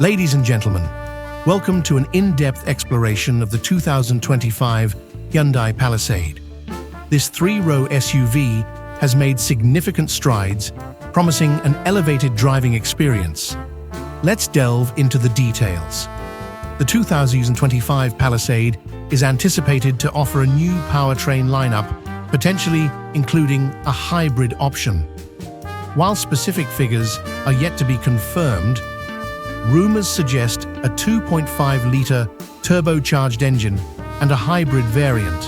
Ladies and gentlemen, welcome to an in-depth exploration of the 2025 Hyundai Palisade. This three-row SUV has made significant strides, promising an elevated driving experience. Let's delve into the details. The 2025 Palisade is anticipated to offer a new powertrain lineup, potentially including a hybrid option. While specific figures are yet to be confirmed, rumors suggest a 2.5-liter turbocharged engine and a hybrid variant.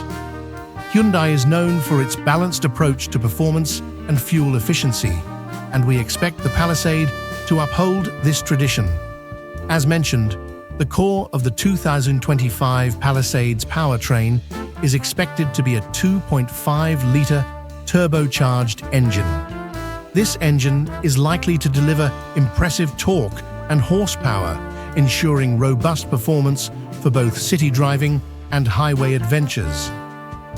Hyundai is known for its balanced approach to performance and fuel efficiency, and we expect the Palisade to uphold this tradition. As mentioned, the core of the 2025 Palisade's powertrain is expected to be a 2.5-liter turbocharged engine. This engine is likely to deliver impressive torque and horsepower, ensuring robust performance for both city driving and highway adventures.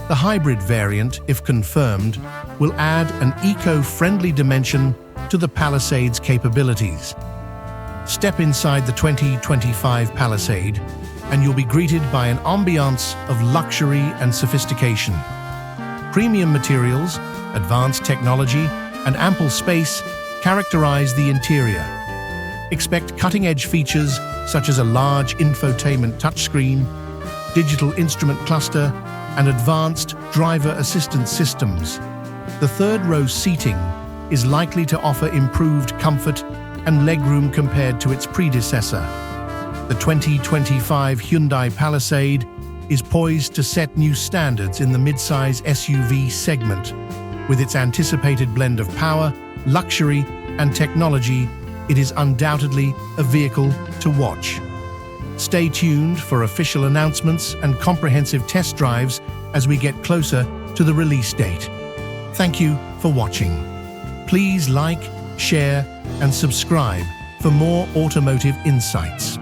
The hybrid variant, if confirmed, will add an eco-friendly dimension to the Palisade's capabilities. Step inside the 2025 Palisade, and you'll be greeted by an ambiance of luxury and sophistication. Premium materials, advanced technology, and ample space characterize the interior. Expect cutting-edge features such as a large infotainment touchscreen, digital instrument cluster, and advanced driver assistance systems. The third-row seating is likely to offer improved comfort and legroom compared to its predecessor. The 2025 Hyundai Palisade is poised to set new standards in the midsize SUV segment. With its anticipated blend of power, luxury, and technology, it is undoubtedly a vehicle to watch. Stay tuned for official announcements and comprehensive test drives as we get closer to the release date. Thank you for watching. Please like, share, and subscribe for more automotive insights.